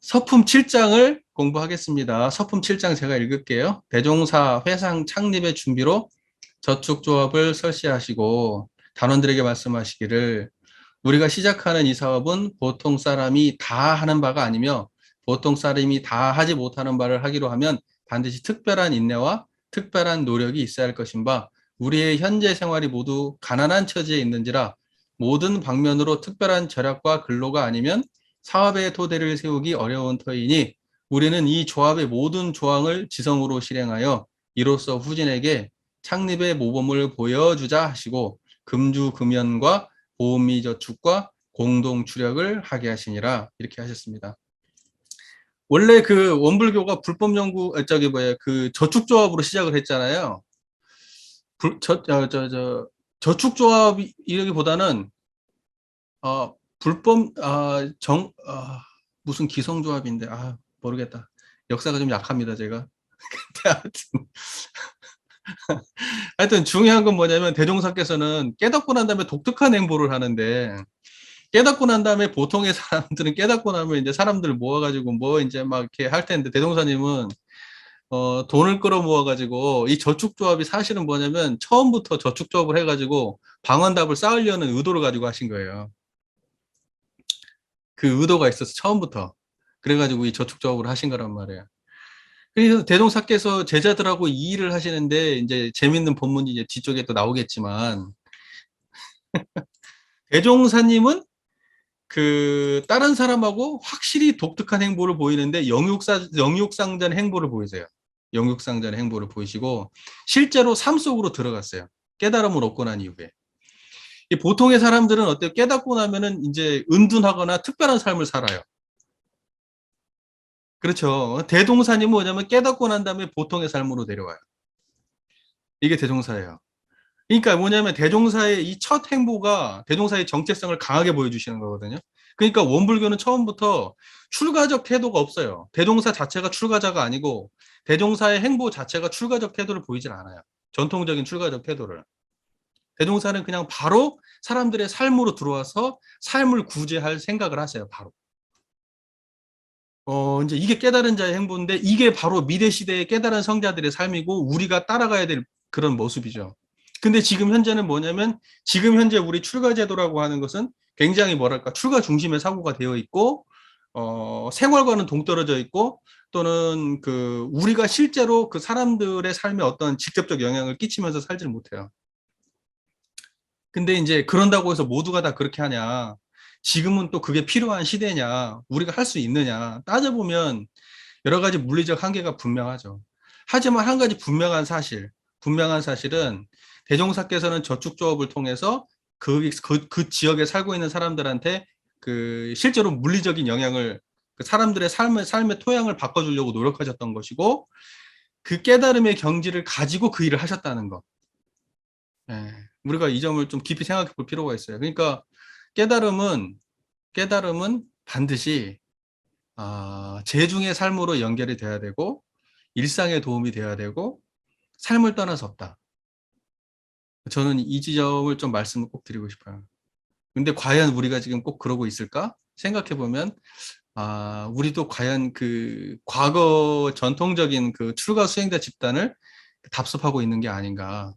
서품 7장을 공부하겠습니다. 서품 7장 제가 읽을게요. 대종사 회상 창립의 준비로 저축조합을 설치하시고 단원들에게 말씀하시기를 우리가 시작하는 이 사업은 보통 사람이 다 하는 바가 아니며 보통 사람이 다 하지 못하는 바를 하기로 하면 반드시 특별한 인내와 특별한 노력이 있어야 할 것인 바 우리의 현재 생활이 모두 가난한 처지에 있는지라 모든 방면으로 특별한 절약과 근로가 아니면 사업의 토대를 세우기 어려운 터이니 우리는 이 조합의 모든 조항을 지성으로 실행하여 이로써 후진에게 창립의 모범을 보여주자 하시고 금주금연과 보험미 저축과 공동 추력을 하게 하시니라 이렇게 하셨습니다. 원래 그 원불교가 불법 연구 그 저축조합으로 시작을 했잖아요. 저축조합이라기보다는 불법 무슨 기성조합인데 모르겠다. 역사가 좀 약합니다 제가. 하여튼 중요한 건 뭐냐면 대종사께서는 깨닫고 난 다음에 독특한 행보를 하는데 깨닫고 난 다음에 보통의 사람들은 깨닫고 나면 이제 사람들 모아가지고 뭐 이제 막 이렇게 할 텐데 대종사님은 돈을 끌어 모아가지고 이 저축조합이 사실은 뭐냐면 처음부터 저축조합을 해가지고 방언답을 쌓으려는 의도를 가지고 하신 거예요. 그 의도가 있어서 처음부터 그래가지고 이 저축조합을 하신 거란 말이에요. 그래서 대종사께서 제자들하고 이 일을 하시는데 이제 재밌는 본문이 이제 뒤쪽에 또 나오겠지만 대종사님은 그 다른 사람하고 확실히 독특한 행보를 보이는데 영육상전 행보를 보이세요. 영육상전 행보를 보이시고 실제로 삶 속으로 들어갔어요. 깨달음을 얻고 난 이후에. 이 보통의 사람들은 어때요? 깨닫고 나면은 이제 은둔하거나 특별한 삶을 살아요. 그렇죠. 대동사님은 뭐냐면 깨닫고 난 다음에 보통의 삶으로 내려와요. 이게 대종사예요. 그러니까 뭐냐면 대종사의 이 첫 행보가 대종사의 정체성을 강하게 보여주시는 거거든요. 그러니까 원불교는 처음부터 출가적 태도가 없어요. 대종사 자체가 출가자가 아니고 대종사의 행보 자체가 출가적 태도를 보이질 않아요. 전통적인 출가적 태도를. 대종사는 그냥 바로 사람들의 삶으로 들어와서 삶을 구제할 생각을 하세요. 바로. 이제 이게 깨달은 자의 행보인데 이게 바로 미래 시대의 깨달은 성자들의 삶이고 우리가 따라가야 될 그런 모습이죠. 근데 지금 현재는 뭐냐면 지금 현재 우리 출가 제도라고 하는 것은 굉장히 뭐랄까 출가 중심의 사고가 되어 있고 생활과는 동떨어져 있고 또는 그 우리가 실제로 그 사람들의 삶에 어떤 직접적 영향을 끼치면서 살지를 못해요. 근데 이제 그런다고 해서 모두가 다 그렇게 하냐? 지금은 또 그게 필요한 시대냐? 우리가 할 수 있느냐? 따져보면 여러 가지 물리적 한계가 분명하죠. 하지만 한 가지 분명한 사실은 대종사께서는 저축조합을 통해서 그 지역에 살고 있는 사람들한테 그 실제로 물리적인 영향을 그 사람들의 삶의 토양을 바꿔주려고 노력하셨던 것이고 그 깨달음의 경지를 가지고 그 일을 하셨다는 것. 예, 우리가 이 점을 좀 깊이 생각해 볼 필요가 있어요. 그러니까 깨달음은 반드시 재중의 삶으로 연결이 돼야 되고 일상에 도움이 돼야 되고 삶을 떠날 수 없다. 저는 이 지점을 좀 말씀을 꼭 드리고 싶어요. 근데 과연 우리가 지금 꼭 그러고 있을까? 생각해 보면 우리도 과연 그 과거 전통적인 그 출가 수행자 집단을 답습하고 있는 게 아닌가.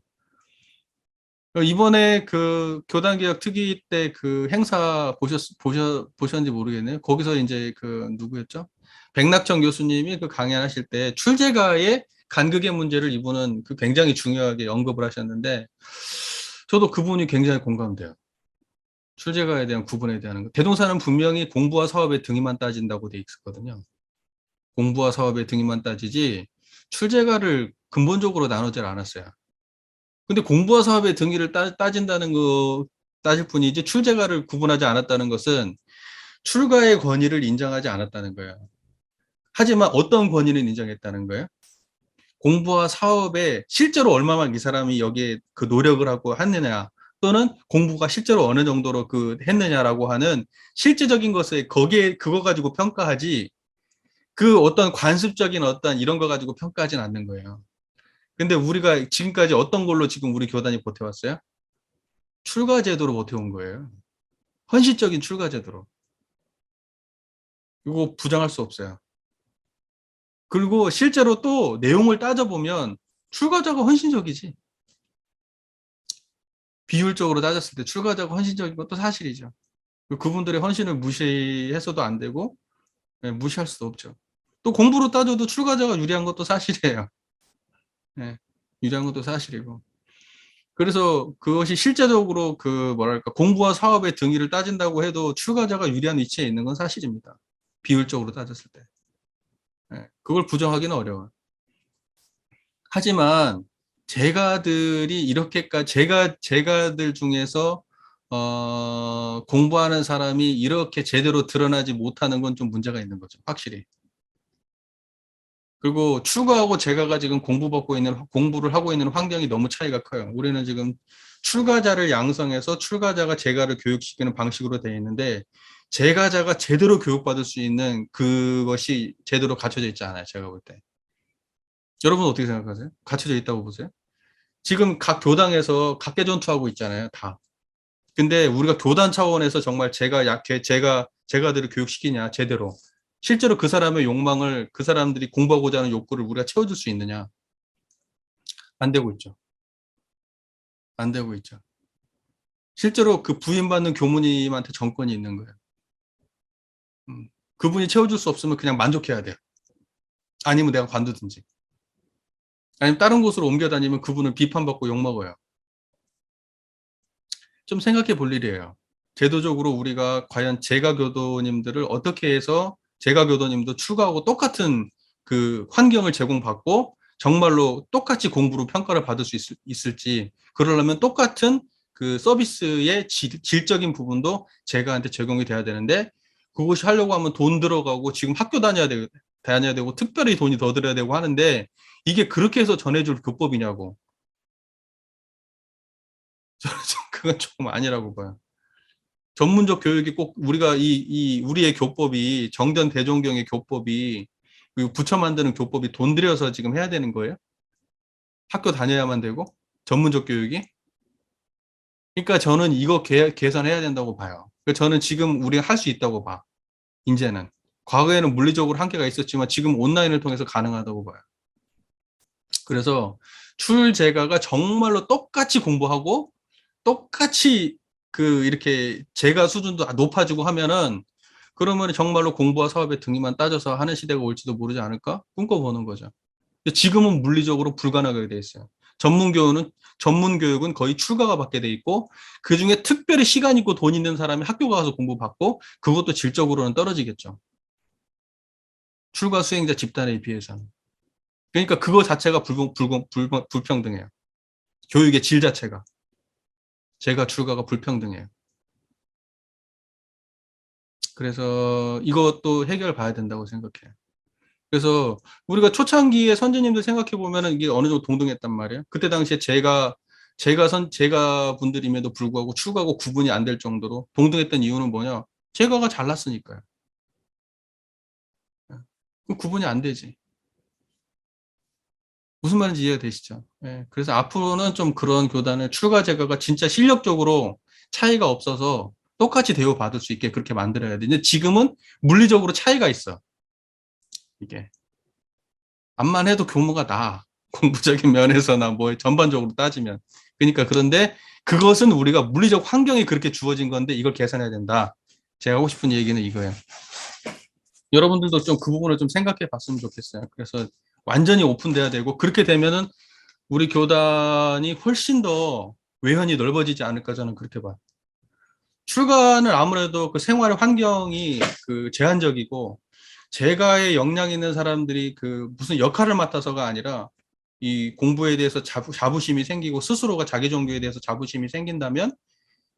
이번에 그 교단개혁 특위 때 그 행사 보셨는지 모르겠네요. 거기서 이제 그 누구였죠? 백낙천 교수님이 그 강연하실 때 출제가의 간극의 문제를 이분은 그 굉장히 중요하게 언급을 하셨는데 저도 그분이 굉장히 공감돼요. 출제가에 대한 구분에 대한 거. 대동사는 분명히 공부와 사업의 등위만 따진다고 돼 있었거든요. 공부와 사업의 등위만 따지지 출제가를 근본적으로 나누질 않았어요. 근데 공부와 사업의 등위를 따진다는 거 따질 뿐이지 출제가를 구분하지 않았다는 것은 출가의 권위를 인정하지 않았다는 거예요. 하지만 어떤 권위는 인정했다는 거예요? 공부와 사업에 실제로 얼마만 이 사람이 여기에 그 노력을 하고 했느냐 또는 공부가 실제로 어느 정도로 그 했느냐라고 하는 실제적인 것에 거기에 그거 가지고 평가하지 그 어떤 관습적인 어떤 이런 거 가지고 평가하진 않는 거예요. 근데 우리가 지금까지 어떤 걸로 지금 우리 교단이 버텨왔어요? 출가 제도로 버텨온 거예요. 헌신적인 출가 제도로. 이거 부정할 수 없어요. 그리고 실제로 또 내용을 따져보면 출가자가 헌신적이지. 비율적으로 따졌을 때 출가자가 헌신적인 것도 사실이죠. 그분들의 헌신을 무시해서도 안 되고 무시할 수도 없죠. 또 공부로 따져도 출가자가 유리한 것도 사실이에요. 네, 유리한 것도 사실이고. 그래서 그것이 실제적으로 그 뭐랄까 공부와 사업의 등위를 따진다고 해도 출가자가 유리한 위치에 있는 건 사실입니다. 비율적으로 따졌을 때. 네, 그걸 부정하기는 어려워요. 하지만 제가들이 이렇게까지 제가들 중에서 공부하는 사람이 이렇게 제대로 드러나지 못하는 건 좀 문제가 있는 거죠. 확실히. 그리고 출가하고 제가가 지금 공부를 하고 있는 환경이 너무 차이가 커요. 우리는 지금 출가자를 양성해서 출가자가 제가를 교육시키는 방식으로 되어 있는데 제가자가 제대로 교육받을 수 있는 그것이 제대로 갖춰져 있지 않아요. 제가 볼 때. 여러분 어떻게 생각하세요? 갖춰져 있다고 보세요? 지금 각 교당에서 각계 전투하고 있잖아요. 다. 근데 우리가 교단 차원에서 정말 제가들을 교육시키냐 제대로 실제로 그 사람의 욕망을 그 사람들이 공부하고자 하는 욕구를 우리가 채워줄 수 있느냐 안 되고 있죠. 안 되고 있죠. 실제로 그 부임받는 교무님한테 정권이 있는 거예요. 그분이 채워줄 수 없으면 그냥 만족해야 돼요. 아니면 내가 관두든지. 아니면 다른 곳으로 옮겨 다니면 그분을 비판받고 욕먹어요. 좀 생각해 볼 일이에요. 제도적으로 우리가 과연 재가교도님들을 어떻게 해서 재가교도님도 출가하고 똑같은 그 환경을 제공받고 정말로 똑같이 공부로 평가를 받을 수 있을지 그러려면 똑같은 그 서비스의 질적인 부분도 제가한테 제공이 돼야 되는데 그것이 하려고 하면 돈 들어가고 지금 학교 다녀야 되고 특별히 돈이 더 들어야 되고 하는데 이게 그렇게 해서 전해줄 교법이냐고. 그건 조금 아니라고 봐요. 전문적 교육이 꼭 우리가 우리의 교법이 정전 대종경의 교법이 그 부처 만드는 교법이 돈 들여서 지금 해야 되는 거예요? 학교 다녀야만 되고 전문적 교육이? 그러니까 저는 이거 개선해야 된다고 봐요. 그러니까 저는 지금 우리가 할 수 있다고 봐. 이제는 과거에는 물리적으로 한계가 있었지만 지금 온라인을 통해서 가능하다고 봐요. 그래서 출제가가 정말로 똑같이 공부하고 똑같이 그 이렇게 제가 수준도 높아지고 하면은 그러면 정말로 공부와 사업의 등위만 따져서 하는 시대가 올지도 모르지 않을까 꿈꿔보는 거죠. 지금은 물리적으로 불가능하게 돼 있어요. 전문 교육은 거의 출가가 받게 돼 있고 그 중에 특별히 시간 있고 돈 있는 사람이 학교 가서 공부받고 그것도 질적으로는 떨어지겠죠. 출가 수행자 집단에 비해서는. 그러니까 그거 자체가 불평등해요. 교육의 질 자체가. 제가 출가가 불평등해요. 그래서 이것도 해결 봐야 된다고 생각해요. 그래서 우리가 초창기에 선지님들 생각해 보면은 이게 어느 정도 동등했단 말이에요. 그때 당시에 제가 분들임에도 불구하고 출가하고 구분이 안 될 정도로 동등했던 이유는 뭐냐? 제가가 잘났으니까요. 그럼 구분이 안 되지. 무슨 말인지 이해가 되시죠? 예, 그래서 앞으로는 좀 그런 교단을 출가 제가가 진짜 실력적으로 차이가 없어서 똑같이 대우받을 수 있게 그렇게 만들어야 돼. 근데 지금은 물리적으로 차이가 있어. 이게. 암만 해도 교무가 나. 공부적인 면에서나 뭐 전반적으로 따지면. 그러니까 그런데 그것은 우리가 물리적 환경이 그렇게 주어진 건데 이걸 개선해야 된다. 제가 하고 싶은 얘기는 이거예요. 여러분들도 좀 그 부분을 좀 생각해 봤으면 좋겠어요. 그래서 완전히 오픈돼야 되고 그렇게 되면은 우리 교단이 훨씬 더 외연이 넓어지지 않을까 저는 그렇게 봐요. 출가는 아무래도 그 생활 환경이 그 제한적이고 제가의 역량 있는 사람들이 그 무슨 역할을 맡아서가 아니라 이 공부에 대해서 자부심이 생기고 스스로가 자기 종교에 대해서 자부심이 생긴다면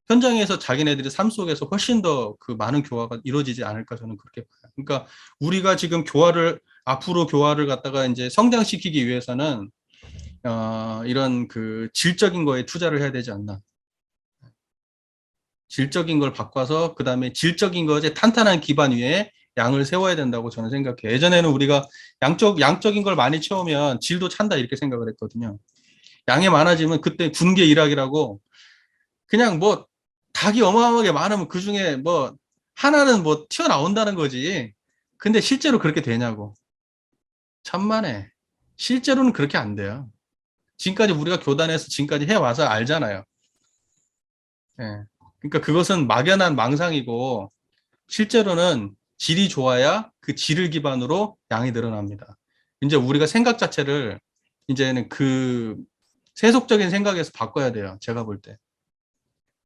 현장에서 자기네들의 삶 속에서 훨씬 더 그 많은 교화가 이루어지지 않을까 저는 그렇게 봐요. 그러니까 우리가 지금 앞으로 교화를 갖다가 이제 성장시키기 위해서는 이런 그 질적인 거에 투자를 해야 되지 않나. 질적인 걸 바꿔서 그다음에 질적인 것에 탄탄한 기반 위에 양을 세워야 된다고 저는 생각해요. 예전에는 우리가 양적인 걸 많이 채우면 질도 찬다 이렇게 생각을 했거든요. 양이 많아지면 그때 군계 일학이라고 그냥 뭐 닭이 어마어마하게 많으면 그 중에 뭐 하나는 뭐 튀어나온다는 거지. 근데 실제로 그렇게 되냐고. 천만에. 실제로는 그렇게 안 돼요. 지금까지 우리가 교단에서 지금까지 해와서 알잖아요. 예. 그러니까 그것은 막연한 망상이고, 실제로는 질이 좋아야 그 질을 기반으로 양이 늘어납니다. 이제 우리가 생각 자체를 이제는 그 세속적인 생각에서 바꿔야 돼요. 제가 볼 때.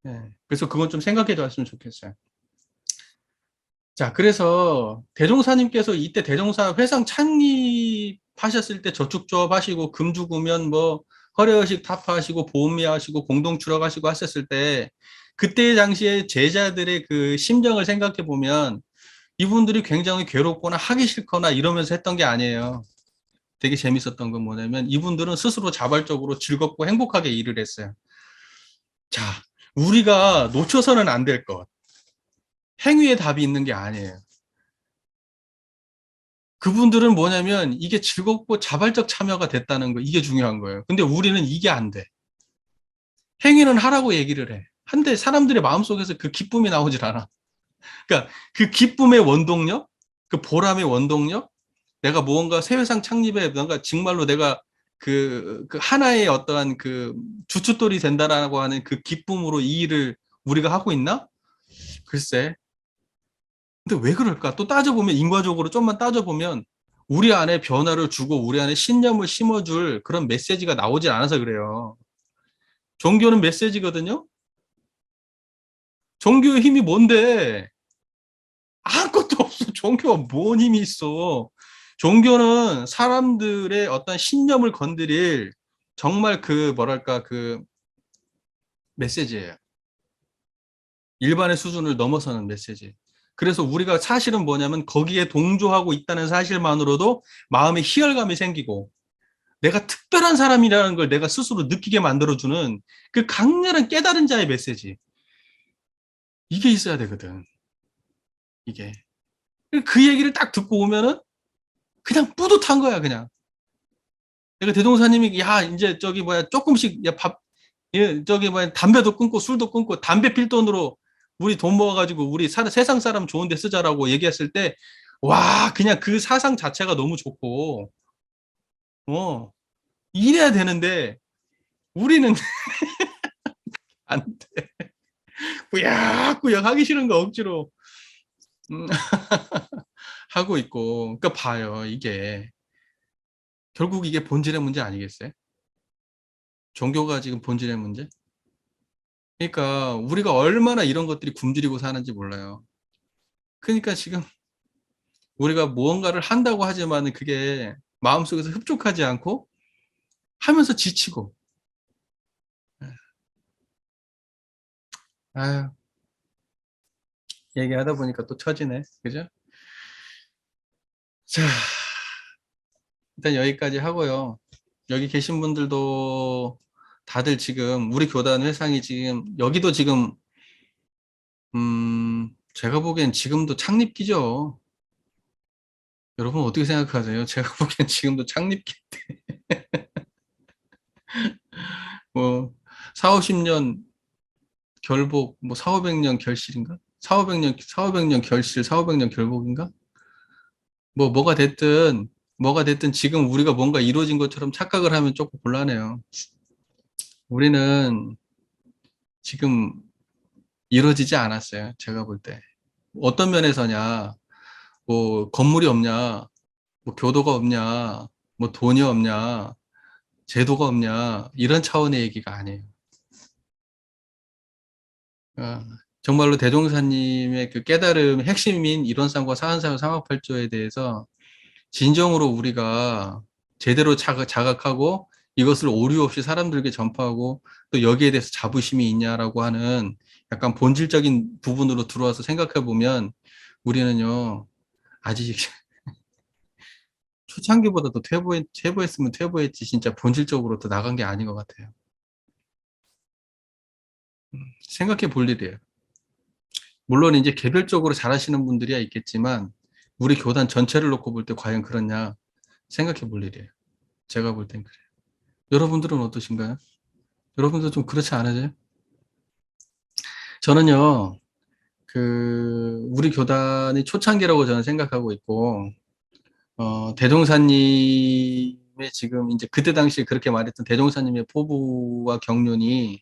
예. 그래서 그건 좀 생각해 줬으면 좋겠어요. 자, 그래서 대종사님께서 이때 대종사 회상 창립하셨을 때 저축조합 하시고 금주구면 뭐 허례허식 타파하시고 보험미하시고 공동추락하시고 하셨을 때 그때 당시에 제자들의 그 심정을 생각해 보면 이분들이 굉장히 괴롭거나 하기 싫거나 이러면서 했던 게 아니에요. 되게 재밌었던 건 뭐냐면 이분들은 스스로 자발적으로 즐겁고 행복하게 일을 했어요. 자, 우리가 놓쳐서는 안 될 것. 행위에 답이 있는 게 아니에요. 그분들은 뭐냐면 이게 즐겁고 자발적 참여가 됐다는 거, 이게 중요한 거예요. 근데 우리는 이게 안 돼. 행위는 하라고 얘기를 해. 한데 사람들의 마음속에서 그 기쁨이 나오질 않아. 그러니까 그 기쁨의 원동력, 그 보람의 원동력, 내가 무언가 세회상 창립에 뭔가 정말로 내가 그 하나의 어떠한 그 주춧돌이 된다라고 하는 그 기쁨으로 이 일을 우리가 하고 있나? 글쎄. 근데 왜 그럴까? 또 따져보면, 인과적으로 좀만 따져보면, 우리 안에 변화를 주고, 우리 안에 신념을 심어줄 그런 메시지가 나오질 않아서 그래요. 종교는 메시지거든요? 종교의 힘이 뭔데? 아무것도 없어. 종교가 뭔 힘이 있어. 종교는 사람들의 어떤 신념을 건드릴 정말 그, 뭐랄까, 그 메시지예요. 일반의 수준을 넘어서는 메시지. 그래서 우리가 사실은 뭐냐면 거기에 동조하고 있다는 사실만으로도 마음의 희열감이 생기고 내가 특별한 사람이라는 걸 내가 스스로 느끼게 만들어주는 그 강렬한 깨달은 자의 메시지. 이게 있어야 되거든. 이게. 그 얘기를 딱 듣고 오면은 그냥 뿌듯한 거야, 그냥. 내가 대동사님이 야, 이제 저기 뭐야, 조금씩 야, 밥, 예, 저기 뭐야, 담배도 끊고 술도 끊고 담배 필 돈으로 우리 돈 모아가지고 우리 세상 사람 좋은 데 쓰자라고 얘기했을 때, 와, 그냥 그 사상 자체가 너무 좋고, 어, 이래야 되는데, 우리는 안 돼. 꾸역꾸역 하기 싫은 거 억지로, 음, 하고 있고. 그러니까 봐요, 이게. 결국 이게 본질의 문제 아니겠어요? 종교가 지금 본질의 문제? 그러니까 우리가 얼마나 이런 것들이 굶주리고 사는지 몰라요. 그러니까 지금 우리가 무언가를 한다고 하지만 그게 마음속에서 흡족하지 않고 하면서 지치고. 아유, 얘기하다 보니까 또 처지네. 그죠? 자, 일단 여기까지 하고요. 여기 계신 분들도 다들 지금 우리 교단 회상이 지금 여기도 지금 제가 보기엔 지금도 창립기죠. 여러분 어떻게 생각하세요? 제가 보기엔 지금도 창립기. 뭐 4, 50년 결복, 뭐 4, 500년 결실인가? 4, 500년, 4, 500년 결실, 4, 500년 결복인가? 뭐가 됐든 지금 우리가 뭔가 이루어진 것처럼 착각을 하면 조금 곤란해요. 우리는 지금 이루어지지 않았어요. 제가 볼 때. 어떤 면에서냐, 뭐 건물이 없냐, 뭐 교도가 없냐, 뭐 돈이 없냐, 제도가 없냐, 이런 차원의 얘기가 아니에요. 어, 정말로 대종사님의 그 깨달음 핵심인 이론상과 사안사용 삼합팔조에 대해서 진정으로 우리가 제대로 자각하고 이것을 오류 없이 사람들에게 전파하고 또 여기에 대해서 자부심이 있냐라고 하는 약간 본질적인 부분으로 들어와서 생각해 보면 우리는요, 아직 초창기보다 더 퇴보했으면 퇴보했지 진짜 본질적으로 더 나간 게 아닌 것 같아요. 생각해 볼 일이에요. 물론 이제 개별적으로 잘하시는 분들이야 있겠지만 우리 교단 전체를 놓고 볼 때 과연 그렇냐 생각해 볼 일이에요. 제가 볼 땐 그래요. 여러분들은 어떠신가요? 여러분도 좀 그렇지 않으세요? 저는요, 우리 교단이 초창기라고 저는 생각하고 있고, 대종사님의 지금 이제 그때 당시에 그렇게 말했던 대종사님의 포부와 경륜이,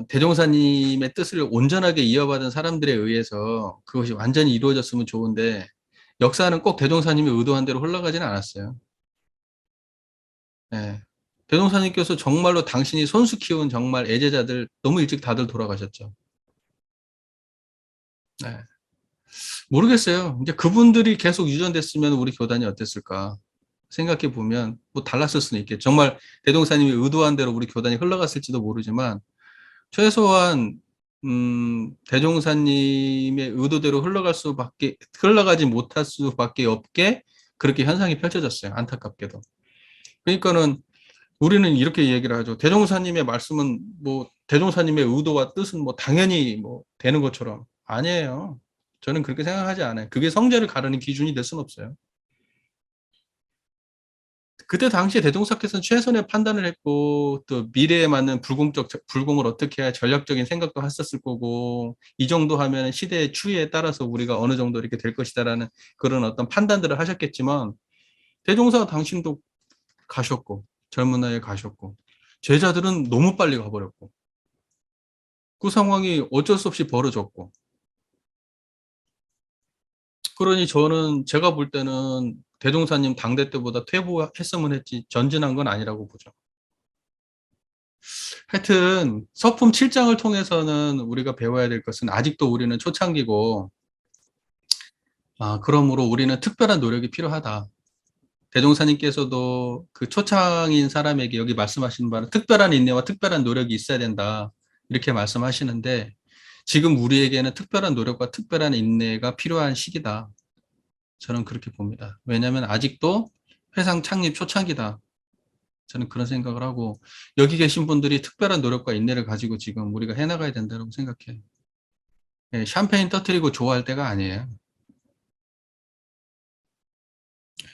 대종사님의 뜻을 온전하게 이어받은 사람들에 의해서 그것이 완전히 이루어졌으면 좋은데, 역사는 꼭 대종사님이 의도한 대로 흘러가지는 않았어요. 예. 대종사님께서 정말로 당신이 손수 키운 정말 애제자들 너무 일찍 다들 돌아가셨죠. 네. 모르겠어요. 이제 그분들이 계속 유전됐으면 우리 교단이 어땠을까 생각해 보면 뭐 달랐을 수는 있겠죠. 정말 대종사님이 의도한 대로 우리 교단이 흘러갔을지도 모르지만 최소한 대종사님의 의도대로 흘러가지 못할 수밖에 없게 그렇게 현상이 펼쳐졌어요. 안타깝게도. 그러니까는 우리는 이렇게 얘기를 하죠. 대종사님의 말씀은 뭐 대종사님의 의도와 뜻은 뭐 당연히 뭐 되는 것처럼 아니에요. 저는 그렇게 생각하지 않아요. 그게 성제를 가르는 기준이 될 수는 없어요. 그때 당시에 대종사께서는 최선의 판단을 했고 또 미래에 맞는 불공을 어떻게 해야 전략적인 생각도 하셨을 거고 이 정도 하면 시대의 추이에 따라서 우리가 어느 정도 이렇게 될 것이다라는 그런 어떤 판단들을 하셨겠지만 대종사 당신도 가셨고 젊은 나이에 가셨고 제자들은 너무 빨리 가버렸고 그 상황이 어쩔 수 없이 벌어졌고 그러니 저는 제가 볼 때는 대종사님 당대 때보다 퇴보했으면 했지 전진한 건 아니라고 보죠. 하여튼 서품 7장을 통해서는 우리가 배워야 될 것은 아직도 우리는 초창기고 그러므로 우리는 특별한 노력이 필요하다. 대종사님께서도 그 초창인 사람에게 여기 말씀하시는 바는 특별한 인내와 특별한 노력이 있어야 된다. 이렇게 말씀하시는데 지금 우리에게는 특별한 노력과 특별한 인내가 필요한 시기다. 저는 그렇게 봅니다. 왜냐하면 아직도 회상 창립 초창기다. 저는 그런 생각을 하고 여기 계신 분들이 특별한 노력과 인내를 가지고 지금 우리가 해나가야 된다고 생각해요. 예, 샴페인 터트리고 좋아할 때가 아니에요.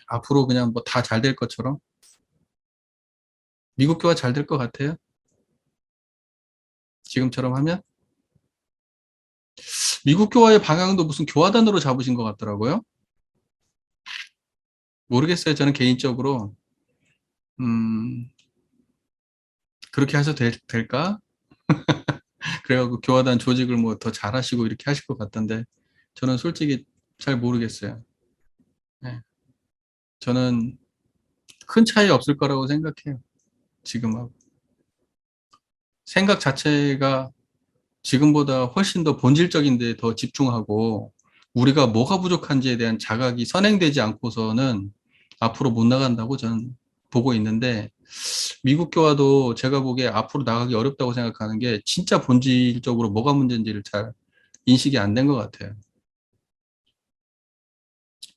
앞으로 그냥 뭐 다 잘 될 것처럼 미국 교화 잘 될 것 같아요. 지금처럼 하면 미국 교화의 방향도 무슨 교화단으로 잡으신 것 같더라고요. 모르겠어요. 저는 개인적으로 그렇게 하셔도 될까? 그래갖고 교화단 조직을 뭐 더 잘하시고 이렇게 하실 것 같던데 저는 솔직히 잘 모르겠어요. 네. 저는 큰 차이 없을 거라고 생각해요. 지금하고. 생각 자체가 지금보다 훨씬 더 본질적인 데 더 집중하고 우리가 뭐가 부족한지에 대한 자각이 선행되지 않고서는 앞으로 못 나간다고 저는 보고 있는데 미국 교화도 제가 보기에 앞으로 나가기 어렵다고 생각하는 게 진짜 본질적으로 뭐가 문제인지를 잘 인식이 안 된 것 같아요.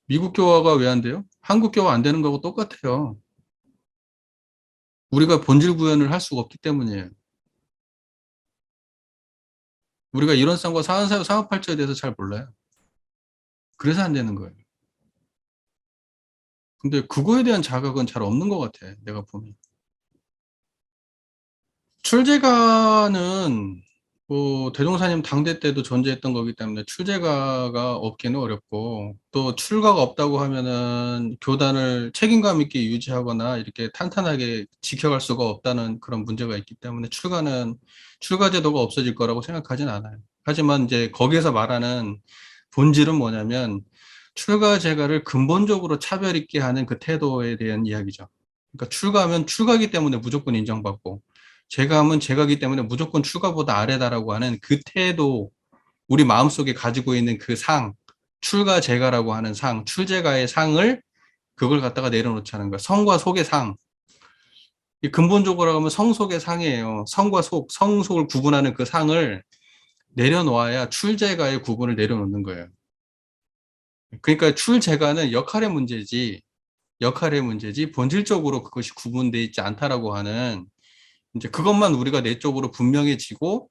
미국 교화가 왜 안 돼요? 한국 교화 안 되는 거하고 똑같아요. 우리가 본질 구현을 할 수가 없기 때문이에요. 우리가 이론상과 상업발전에 대해서 잘 몰라요. 그래서 안 되는 거예요. 근데 그거에 대한 자각은 잘 없는 것 같아, 내가 보면. 출제가는 뭐 대종사님 당대 때도 존재했던 거기 때문에 출제가가 없기는 어렵고 또 출가가 없다고 하면은 교단을 책임감 있게 유지하거나 이렇게 탄탄하게 지켜갈 수가 없다는 그런 문제가 있기 때문에 출가 제도가 없어질 거라고 생각하진 않아요. 하지만 이제 거기에서 말하는 본질은 뭐냐면 출가 제가를 근본적으로 차별 있게 하는 그 태도에 대한 이야기죠. 그러니까 출가하면 출가기 때문에 무조건 인정받고 제감은 제가기 때문에 무조건 출가보다 아래다라고 하는 그 태도, 우리 마음속에 가지고 있는 그 상, 출가 제가라고 하는 상, 출제가의 상을 그걸 갖다가 내려놓자는 거야. 성과 속의 상. 근본적으로 하면 성 속의 상이에요. 성과 속, 성속을 구분하는 그 상을 내려놓아야 출제가의 구분을 내려놓는 거예요. 그러니까 출제가는 역할의 문제지, 본질적으로 그것이 구분되어 있지 않다라고 하는 이제 그것만 우리가 내적으로 분명해지고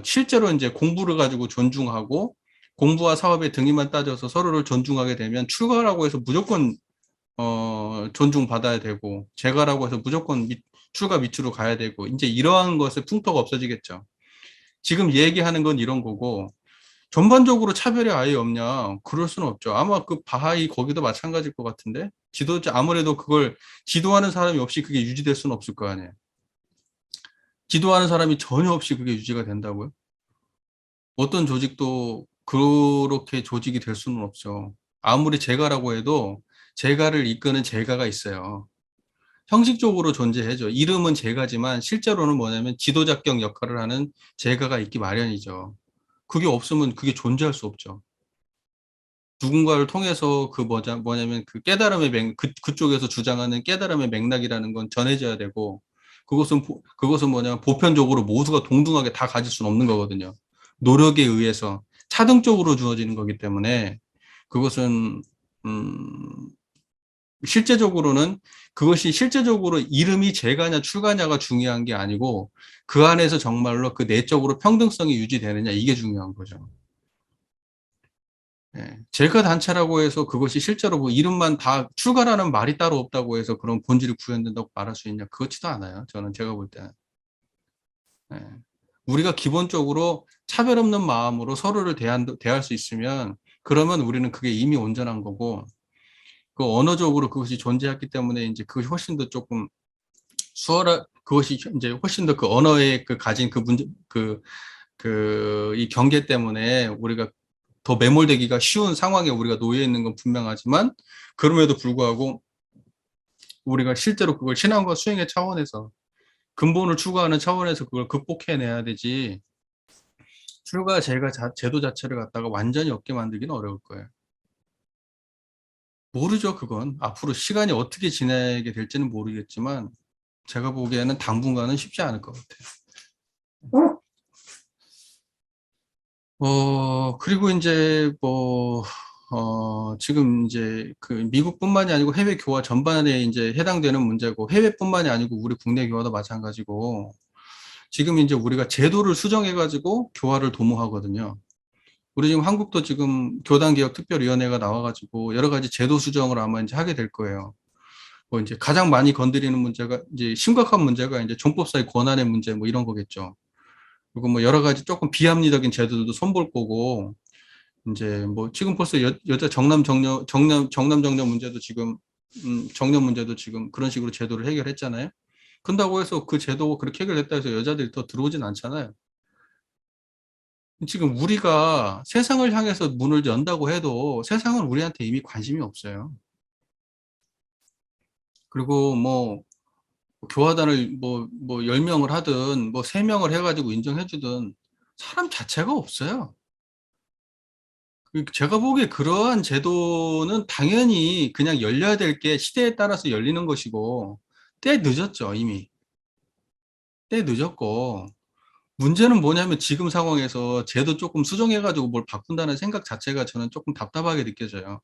실제로 이제 공부를 가지고 존중하고 공부와 사업의 등위만 따져서 서로를 존중하게 되면 출가라고 해서 무조건 존중받아야 되고 제가라고 해서 무조건 출가 밑으로 가야 되고 이제 이러한 것의 풍토가 없어지겠죠. 지금 얘기하는 건 이런 거고, 전반적으로 차별이 아예 없냐? 그럴 수는 없죠. 아마 그 바하이 거기도 마찬가지일 것 같은데, 아무래도 그걸 지도하는 사람이 없이 그게 유지될 수는 없을 거 아니에요. 지도하는 사람이 전혀 없이 그게 유지가 된다고요? 어떤 조직도 그렇게 조직이 될 수는 없죠. 아무리 제가라고 해도 제가를 이끄는 제가가 있어요. 형식적으로 존재해죠. 이름은 제가지만 실제로는 뭐냐면 지도자격 역할을 하는 제가가 있기 마련이죠. 그게 없으면 그게 존재할 수 없죠. 누군가를 통해서 뭐냐면 그 깨달음의 그쪽에서 주장하는 깨달음의 맥락이라는 건 전해져야 되고, 그것은 뭐냐면 보편적으로 모두가 동등하게 다 가질 수는 없는 거거든요. 노력에 의해서 차등적으로 주어지는 거기 때문에, 그것은, 음, 실제적으로는 그것이 실제적으로 이름이 제가냐 출가냐가 중요한 게 아니고, 그 안에서 정말로 그 내적으로 평등성이 유지되느냐, 이게 중요한 거죠. 예, 제가 단체라고 해서 그것이 실제로 뭐 이름만 다 출가라는 말이 따로 없다고 해서 그런 본질이 구현된다고 말할 수 있냐? 그렇지도 않아요. 제가 볼 때는. 예. 우리가 기본적으로 차별 없는 마음으로 서로를 대할 수 있으면, 그러면 우리는 그게 이미 온전한 거고, 그 언어적으로 그것이 존재했기 때문에 이제 그것이 훨씬 더 조금 그것이 이제 훨씬 더 그 언어의 그 가진 그 문제, 이 경계 때문에 우리가 더 매몰되기가 쉬운 상황에 우리가 놓여 있는 건 분명하지만, 그럼에도 불구하고 우리가 실제로 그걸 신앙과 수행의 차원에서 근본을 추구하는 차원에서 그걸 극복해내야 되지, 제도 자체를 갖다가 완전히 없게 만들기는 어려울 거예요. 모르죠, 그건. 앞으로 시간이 어떻게 지나게 될지는 모르겠지만, 제가 보기에는 당분간은 쉽지 않을 것 같아요. 그리고 이제 지금 이제 그 미국뿐만이 아니고 해외 교화 전반에 이제 해당되는 문제고, 해외뿐만이 아니고 우리 국내 교화도 마찬가지고, 지금 이제 우리가 제도를 수정해가지고 교화를 도모하거든요. 우리 지금 한국도 지금 교단개혁특별위원회가 나와가지고 여러 가지 제도 수정을 아마 이제 하게 될 거예요. 뭐 이제 가장 많이 건드리는 문제가, 이제 심각한 문제가 이제 jon법사의 권한의 문제 뭐 이런 거겠죠. 그리고 뭐 여러 가지 조금 비합리적인 제도들도 손볼 거고, 이제 뭐 지금 벌써 여자 정남 정녀 문제도 지금, 정녀 문제도 지금 그런 식으로 제도를 해결했잖아요. 그런다고 해서 그 제도가 그렇게 해결됐다 해서 여자들이 더 들어오진 않잖아요. 지금 우리가 세상을 향해서 문을 연다고 해도 세상은 우리한테 이미 관심이 없어요. 그리고 뭐 교화단을 뭐 10명을 하든 뭐 3명을 해가지고 인정해주든 사람 자체가 없어요. 제가 보기에 그러한 제도는 당연히 그냥 열려야 될 게 시대에 따라서 열리는 것이고, 때 늦었죠, 이미. 때 늦었고, 문제는 뭐냐면 지금 상황에서 제도 조금 수정해가지고 뭘 바꾼다는 생각 자체가 저는 조금 답답하게 느껴져요.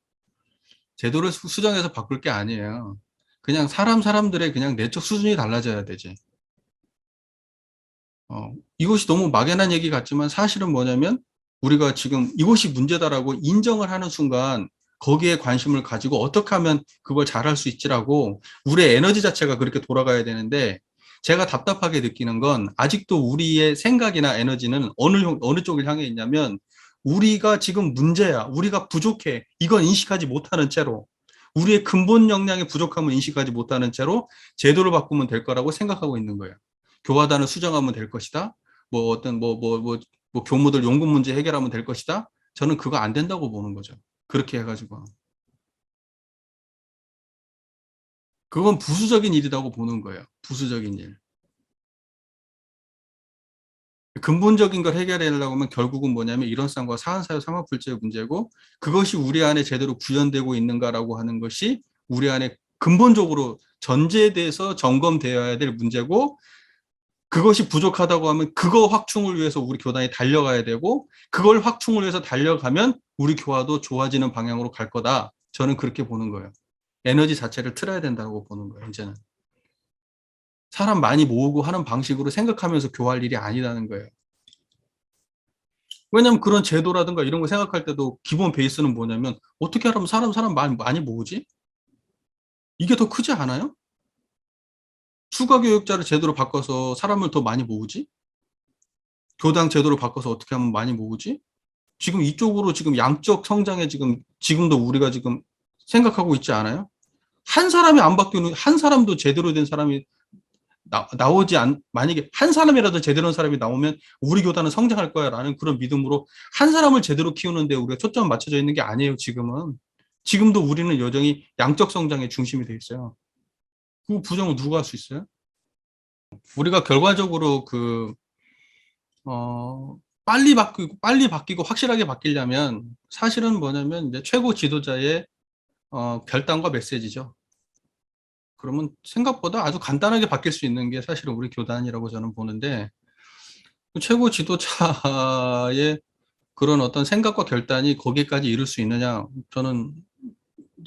제도를 수정해서 바꿀 게 아니에요. 그냥 사람들의 그냥 내적 수준이 달라져야 되지. 이것이 너무 막연한 얘기 같지만 사실은 뭐냐면, 우리가 지금 이것이 문제다라고 인정을 하는 순간 거기에 관심을 가지고 어떻게 하면 그걸 잘할 수 있지라고 우리의 에너지 자체가 그렇게 돌아가야 되는데, 제가 답답하게 느끼는 건 아직도 우리의 생각이나 에너지는 어느 쪽을 향해 있냐면, 우리가 지금 문제야, 우리가 부족해, 이건 인식하지 못하는 채로, 우리의 근본 역량의 부족함을 인식하지 못하는 채로 제도를 바꾸면 될 거라고 생각하고 있는 거예요. 교화단을 수정하면 될 것이다. 뭐 어떤 교무들 용군 문제 해결하면 될 것이다. 저는 그거 안 된다고 보는 거죠. 그렇게 해가지고 그건 부수적인 일이라고 보는 거예요. 부수적인 일. 근본적인 걸 해결하려고 하면 결국은 뭐냐면 일원상과 사안사유 상업불제의 문제고, 그것이 우리 안에 제대로 구현되고 있는가라고 하는 것이 우리 안에 근본적으로 전제에 대해서 점검되어야 될 문제고, 그것이 부족하다고 하면 그거 확충을 위해서 우리 교단이 달려가야 되고, 그걸 확충을 위해서 달려가면 우리 교화도 좋아지는 방향으로 갈 거다. 저는 그렇게 보는 거예요. 에너지 자체를 틀어야 된다고 보는 거예요, 이제는. 사람 많이 모으고 하는 방식으로 생각하면서 교화할 일이 아니라는 거예요. 왜냐면 그런 제도라든가 이런 거 생각할 때도 기본 베이스는 뭐냐면, 어떻게 하면 사람 많이 모으지? 이게 더 크지 않아요? 추가 교육자를 제대로 바꿔서 사람을 더 많이 모으지? 교당 제도를 바꿔서 어떻게 하면 많이 모으지? 지금 이쪽으로 지금 양적 성장에 지금도 우리가 지금 생각하고 있지 않아요? 한 사람이 안 바뀌는, 한 사람도 제대로 된 사람이 만약에 한 사람이라도 제대로 된 사람이 나오면 우리 교단은 성장할 거야 라는 그런 믿음으로 한 사람을 제대로 키우는데 우리가 초점 맞춰져 있는 게 아니에요, 지금은. 지금도 우리는 여전히 양적 성장의 중심이 돼 있어요. 그 부정을 누가 할 수 있어요? 우리가 결과적으로 빨리 바뀌고 확실하게 바뀌려면 사실은 뭐냐면 이제 최고 지도자의 결단과 메시지죠. 그러면 생각보다 아주 간단하게 바뀔 수 있는 게 사실은 우리 교단이라고 저는 보는데 그 최고 지도자의 그런 어떤 생각과 결단이 거기까지 이룰 수 있느냐 저는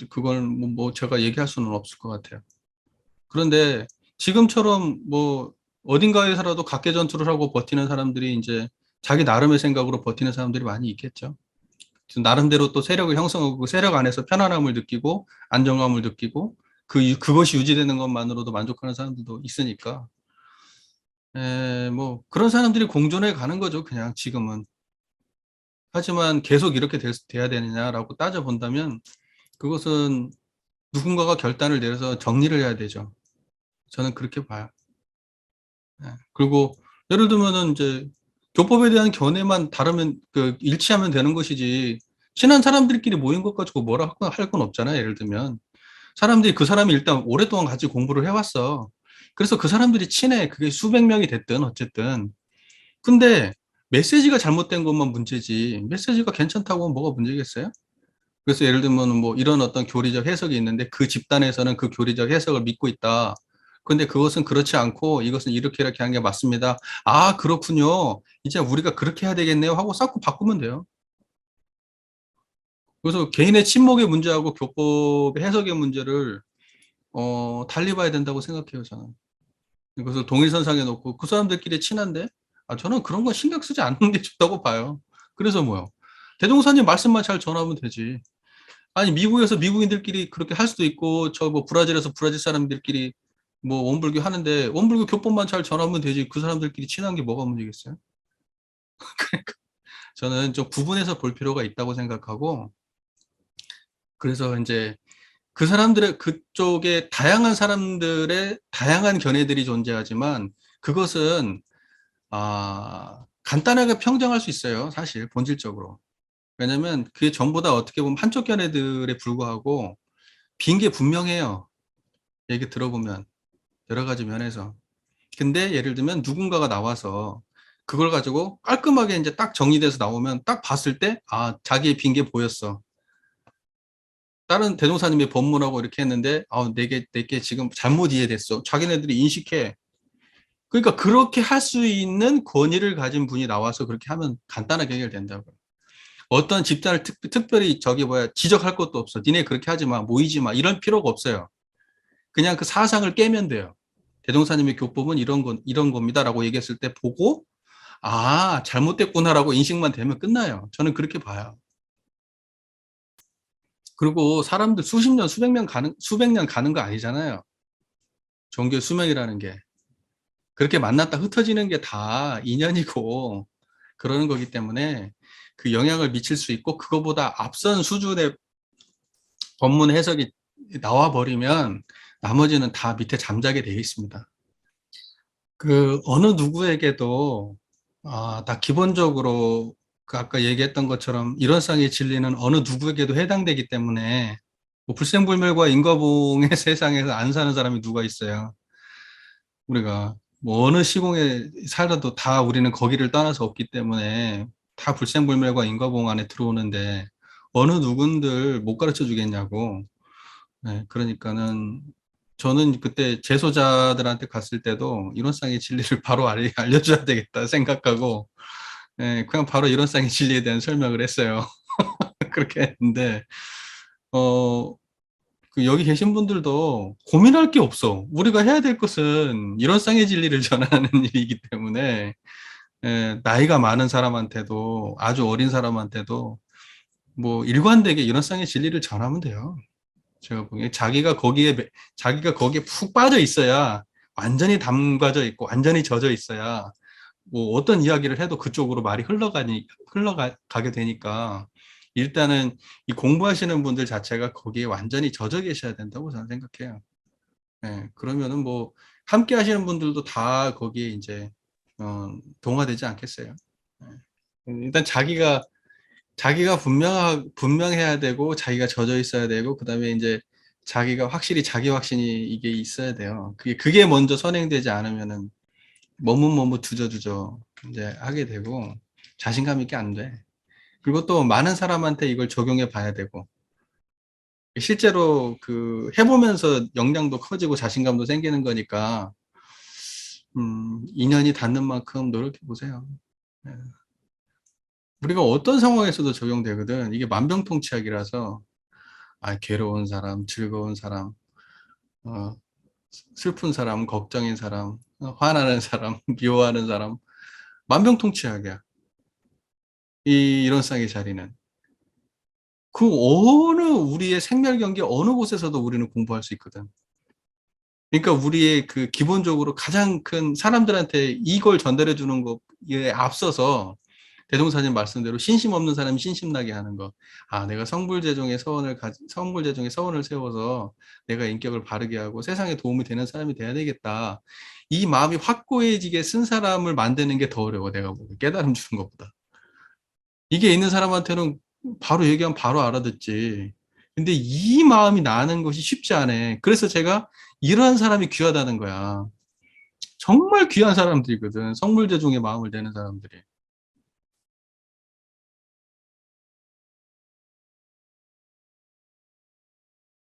그걸 뭐 제가 얘기할 수는 없을 것 같아요. 그런데 지금처럼 뭐 어딘가에서라도 각계 전투를 하고 버티는 사람들이 이제 자기 나름의 생각으로 버티는 사람들이 많이 있겠죠. 나름대로 또 세력을 형성하고 그 세력 안에서 편안함을 느끼고 안정감을 느끼고 그것이 유지되는 것만으로도 만족하는 사람들도 있으니까 뭐 그런 사람들이 공존해 가는 거죠. 그냥 지금은. 하지만 계속 이렇게 돼야 되느냐라고 따져본다면 그것은 누군가가 결단을 내려서 정리를 해야 되죠. 저는 그렇게 봐요. 그리고 예를 들면은 이제 교법에 대한 견해만 다르면 일치하면 되는 것이지 친한 사람들끼리 모인 것 가지고 뭐라 할 건 없잖아요. 예를 들면 사람들이 그 사람이 일단 오랫동안 같이 공부를 해왔어. 그래서 그 사람들이 친해. 그게 수백 명이 됐든 어쨌든. 근데 메시지가 잘못된 것만 문제지. 메시지가 괜찮다고 하면 뭐가 문제겠어요? 그래서 예를 들면 뭐 이런 어떤 교리적 해석이 있는데 그 집단에서는 그 교리적 해석을 믿고 있다. 근데 그것은 그렇지 않고 이것은 이렇게 하는 게 맞습니다. 아, 그렇군요. 이제 우리가 그렇게 해야 되겠네요. 하고 싹 바꾸면 돼요. 그래서 개인의 친목의 문제하고 교법의 해석의 문제를 달리 봐야 된다고 생각해요, 저는. 그래서 동일선상에 놓고 그 사람들끼리 친한데 저는 그런 거 신경 쓰지 않는 게 좋다고 봐요. 그래서 뭐요? 대종사님 말씀만 잘 전하면 되지. 아니 미국에서 미국인들끼리 그렇게 할 수도 있고 저 뭐 브라질에서 브라질 사람들끼리 뭐 원불교 하는데 원불교 교법만 잘 전하면 되지 그 사람들끼리 친한 게 뭐가 문제겠어요? 저는 좀 구분해서 볼 필요가 있다고 생각하고 그래서 이제 그 사람들의 그쪽에 다양한 사람들의 다양한 견해들이 존재하지만 그것은 간단하게 평정할 수 있어요. 사실 본질적으로. 왜냐면 그게 전부 다 어떻게 보면 한쪽 견해들에 불과하고 빈 게 분명해요. 얘기 들어보면 여러 가지 면에서. 근데 예를 들면 누군가가 나와서 그걸 가지고 깔끔하게 이제 딱 정리돼서 나오면 딱 봤을 때 자기의 빈 게 보였어. 다른 대종사님의 법문하고 이렇게 했는데 내게 지금 잘못 이해됐어. 자기네들이 인식해. 그러니까 그렇게 할 수 있는 권위를 가진 분이 나와서 그렇게 하면 간단하게 해결된다고요. 어떤 집단을 특별히 지적할 것도 없어. 니네 그렇게 하지 마, 모이지 마. 이런 필요가 없어요. 그냥 그 사상을 깨면 돼요. 대종사님의 교법은 이런 겁니다라고 얘기했을 때 보고, 잘못됐구나라고 인식만 되면 끝나요. 저는 그렇게 봐요. 그리고 사람들 수십 년, 수백 년 가는 거 아니잖아요. 종교의 수명이라는 게. 그렇게 만났다 흩어지는 게 다 인연이고, 그러는 거기 때문에 그 영향을 미칠 수 있고, 그거보다 앞선 수준의 법문 해석이 나와 버리면 나머지는 다 밑에 잠자게 되어 있습니다. 어느 누구에게도 다 기본적으로 아까 얘기했던 것처럼 일원상의 진리는 어느 누구에게도 해당되기 때문에 뭐 불생불멸과 인과봉의 세상에서 안 사는 사람이 누가 있어요. 우리가 뭐 어느 시공에 살아도 다 우리는 거기를 떠나서 없기 때문에 다 불생불멸과 인과봉 안에 들어오는데 어느 누군들 못 가르쳐 주겠냐고. 네, 그러니까는 저는 그때 재소자들한테 갔을 때도 이론상의 진리를 바로 알려줘야 되겠다 생각하고 그냥 바로 이론상의 진리에 대한 설명을 했어요. 그렇게 했는데 여기 계신 분들도 고민할 게 없어. 우리가 해야 될 것은 이론상의 진리를 전하는 일이기 때문에 나이가 많은 사람한테도 아주 어린 사람한테도 뭐 일관되게 이론상의 진리를 전하면 돼요. 제가 보기에 자기가 거기에 푹 빠져 있어야 완전히 담가져 있고 완전히 젖어 있어야 뭐 어떤 이야기를 해도 그쪽으로 말이 흘러가게 되니까 일단은 이 공부하시는 분들 자체가 거기에 완전히 젖어 계셔야 된다고 저는 생각해요. 예, 그러면은 뭐 함께 하시는 분들도 다 거기에 이제 동화되지 않겠어요. 예. 일단 자기가 분명해야 되고 자기가 젖어 있어야 되고 그다음에 이제 자기가 확실히 자기 확신이 이게 있어야 돼요. 그게 먼저 선행되지 않으면은 머뭇머뭇 주저주저 이제 하게 되고 자신감 있게 안 돼. 그리고 또 많은 사람한테 이걸 적용해 봐야 되고 실제로 그 해보면서 역량도 커지고 자신감도 생기는 거니까 인연이 닿는 만큼 노력해 보세요. 예. 우리가 어떤 상황에서도 적용되거든. 이게 만병통치약이라서 괴로운 사람, 즐거운 사람, 어, 슬픈 사람, 걱정인 사람, 화나는 사람, 미워하는 사람, 만병통치약이야. 이런 쌍의 자리는. 그 어느 우리의 생멸 경계 어느 곳에서도 우리는 공부할 수 있거든. 그러니까 우리의 그 기본적으로 가장 큰 사람들한테 이걸 전달해 주는 것에 앞서서 대동사님 말씀대로 신심 없는 사람이 신심나게 하는 거. 내가 성불재종의 서원을 세워서 내가 인격을 바르게 하고 세상에 도움이 되는 사람이 돼야 되겠다. 이 마음이 확고해지게 쓴 사람을 만드는 게 더 어려워, 내가 보기엔. 깨달음 주는 것보다. 이게 있는 사람한테는 바로 얘기하면 바로 알아듣지. 근데 이 마음이 나는 것이 쉽지 않아. 그래서 제가 이러한 사람이 귀하다는 거야. 정말 귀한 사람들이거든. 성불재종의 마음을 내는 사람들이.